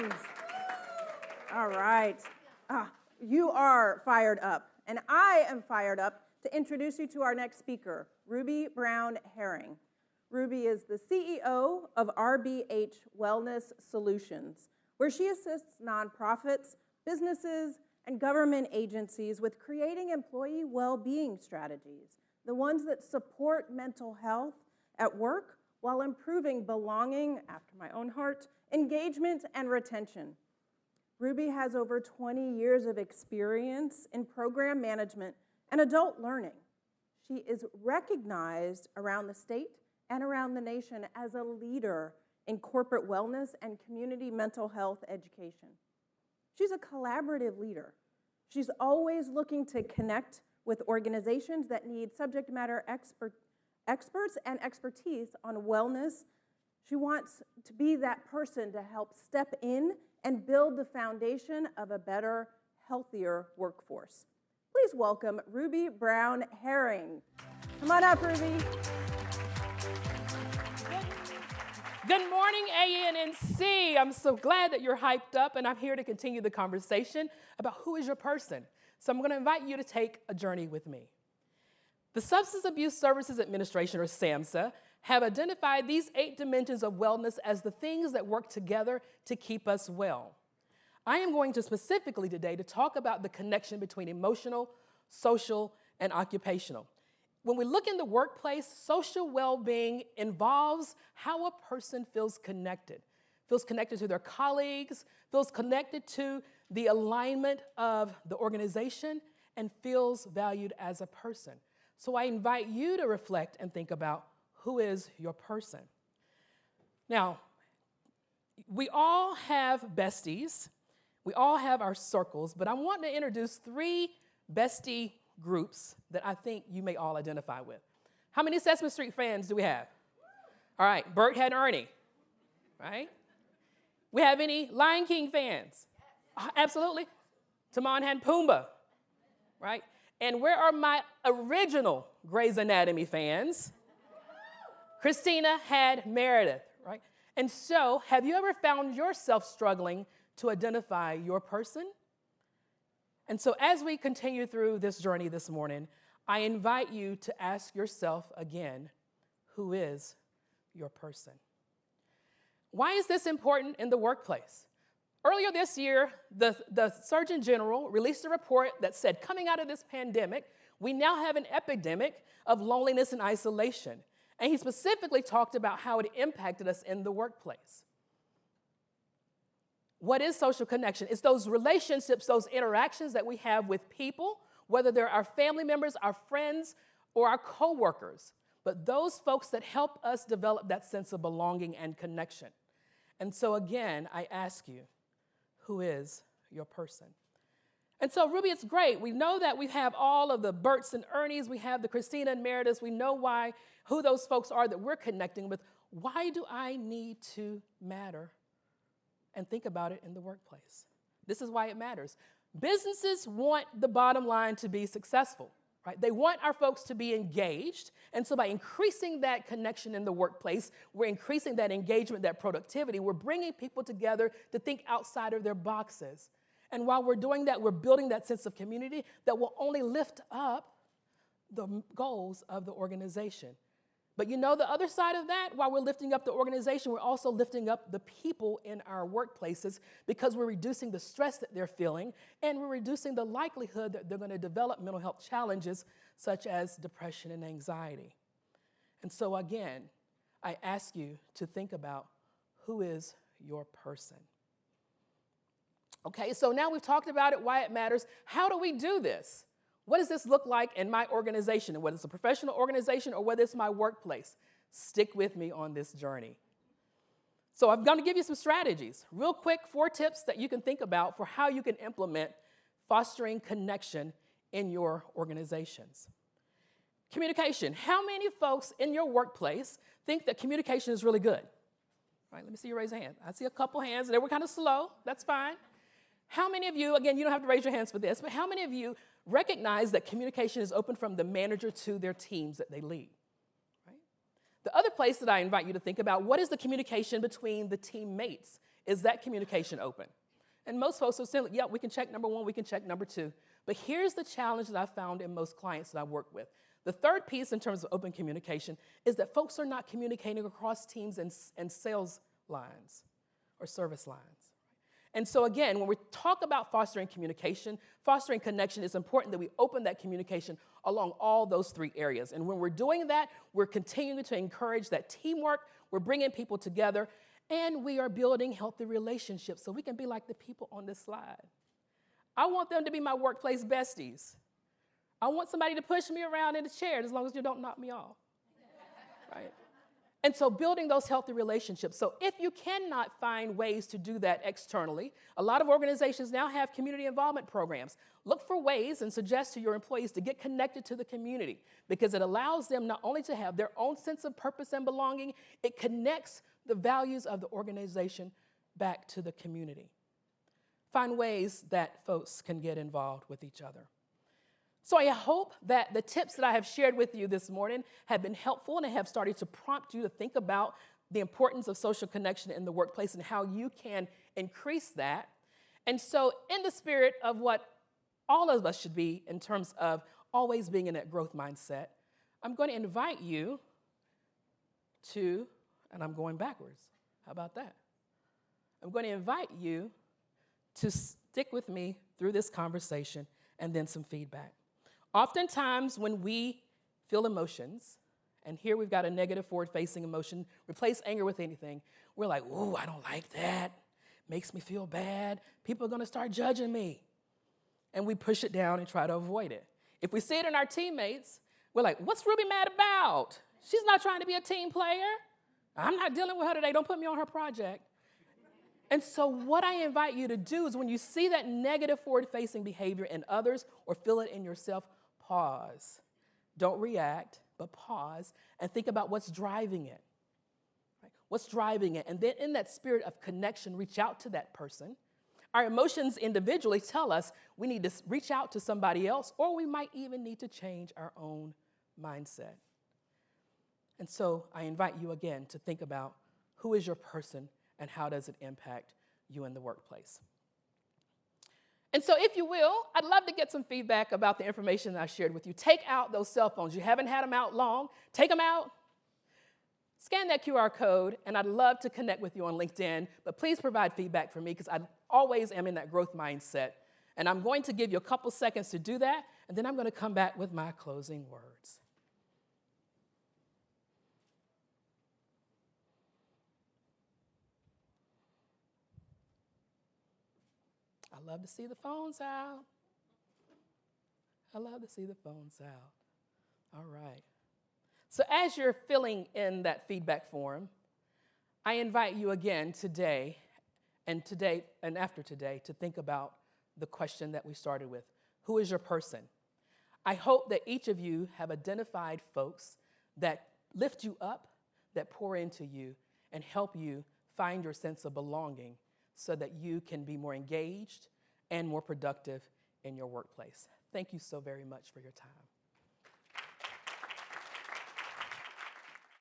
Congratulations. All right. You are fired up, and I am fired up to introduce you to our next speaker, Ruby Brown Herring. Ruby is the CEO of RBH Wellness Solutions, where she assists nonprofits, businesses, and government agencies with creating employee well-being strategies, the ones that support mental health at work while improving belonging, after my own heart, engagement, and retention. Ruby has over 20 years of experience in program management and adult learning. She is recognized around the state and around the nation as a leader in corporate wellness and community mental health education. She's a collaborative leader. She's always looking to connect with organizations that need subject matter experts and expertise on wellness. She wants to be that person to help step in and build the foundation of a better, healthier workforce. Please welcome Ruby Brown Herring. Come on up, Ruby. Good morning, ANNC. I'm so glad that you're hyped up, and I'm here to continue the conversation about who is your person. So I'm going to invite you to take a journey with me. The Substance Abuse Services Administration, or SAMHSA, have identified these 8 dimensions of wellness as the things that work together to keep us well. I am going to specifically today to talk about the connection between emotional, social, and occupational. When we look in the workplace, social well-being involves how a person feels connected to their colleagues, feels connected to the alignment of the organization, and feels valued as a person. So I invite you to reflect and think about who is your person. Now, we all have besties. We all have our circles, but I want to introduce 3 bestie groups that I think you may all identify with. How many Sesame Street fans do we have? All right, Bert had Ernie, right? We have any Lion King fans? Absolutely. Timon had Pumbaa, right? And where are my original Grey's Anatomy fans? Christina had Meredith, right? And so, have you ever found yourself struggling to identify your person? And so, as we continue through this journey this morning, I invite you to ask yourself again, who is your person? Why is this important in the workplace? Earlier this year, the Surgeon General released a report that said, coming out of this pandemic, we now have an epidemic of loneliness and isolation. And he specifically talked about how it impacted us in the workplace. What is social connection? It's those relationships, those interactions that we have with people, whether they're our family members, our friends, or our coworkers, but those folks that help us develop that sense of belonging and connection. And so again, I ask you, who is your person? And so, Ruby, it's great. We know that we have all of the Berts and Ernies. We have the Christina and Merediths. We know who those folks are that we're connecting with. Why do I need to matter? And think about it in the workplace. This is why it matters. Businesses want the bottom line to be successful, right? They want our folks to be engaged. And so by increasing that connection in the workplace, we're increasing that engagement, that productivity. We're bringing people together to think outside of their boxes. And while we're doing that, we're building that sense of community that will only lift up the goals of the organization. But you know the other side of that, while we're lifting up the organization, we're also lifting up the people in our workplaces because we're reducing the stress that they're feeling and we're reducing the likelihood that they're going to develop mental health challenges such as depression and anxiety. And so again, I ask you to think about who is your person. Okay, so now we've talked about it, why it matters. How do we do this? What does this look like in my organization, whether it's a professional organization or whether it's my workplace? Stick with me on this journey. So I'm going to give you some strategies. Real quick, 4 tips that you can think about for how you can implement fostering connection in your organizations. Communication. How many folks in your workplace think that communication is really good? All right, let me see you raise a hand. I see a couple hands. They were kind of slow. That's fine. How many of you, again, you don't have to raise your hands for this, but how many of you recognize that communication is open from the manager to their teams that they lead? Right? The other place that I invite you to think about, what is the communication between the teammates Is that communication open? And most folks will say, yeah, we can check number one, we can check number two. But here's the challenge that I found in most clients that I work with. The third piece in terms of open communication is that folks are not communicating across teams and sales lines or service lines. And so again, when we talk about fostering communication, fostering connection, it's important that we open that communication along all those three areas. And when we're doing that, we're continuing to encourage that teamwork, we're bringing people together, and we are building healthy relationships so we can be like the people on this slide. I want them to be my workplace besties. I want somebody to push me around in a chair as long as you don't knock me off, right? And so building those healthy relationships. So if you cannot find ways to do that externally, a lot of organizations now have community involvement programs. Look for ways and suggest to your employees to get connected to the community because it allows them not only to have their own sense of purpose and belonging, it connects the values of the organization back to the community. Find ways that folks can get involved with each other. So I hope that the tips that I have shared with you this morning have been helpful and have started to prompt you to think about the importance of social connection in the workplace and how you can increase that. And so in the spirit of what all of us should be in terms of always being in that growth mindset, I'm going to invite you to, and I'm going backwards. How about that? I'm going to invite you to stick with me through this conversation and then some feedback. Oftentimes when we feel emotions, and here we've got a negative forward-facing emotion, replace anger with anything, we're like, ooh, I don't like that. Makes me feel bad. People are gonna start judging me. And we push it down and try to avoid it. If we see it in our teammates, we're like, what's Ruby mad about? She's not trying to be a team player. I'm not dealing with her today. Don't put me on her project. And so what I invite you to do is when you see that negative forward-facing behavior in others or feel it in yourself, pause. Don't react, but pause and think about what's driving it. Right? What's driving it? And then in that spirit of connection, reach out to that person. Our emotions individually tell us we need to reach out to somebody else, or we might even need to change our own mindset. And so I invite you again to think about who is your person and how does it impact you in the workplace. And so if you will, I'd love to get some feedback about the information that I shared with you. Take out those cell phones. You haven't had them out long. Take them out. Scan that QR code, and I'd love to connect with you on LinkedIn, but please provide feedback for me because I always am in that growth mindset. And I'm going to give you a couple seconds to do that, and then I'm going to come back with my closing words. I love to see the phones out. I love to see the phones out. All right. So as you're filling in that feedback form, I invite you again today and after today to think about the question that we started with. Who is your person? I hope that each of you have identified folks that lift you up, that pour into you, and help you find your sense of belonging so that you can be more engaged and more productive in your workplace. Thank you so very much for your time.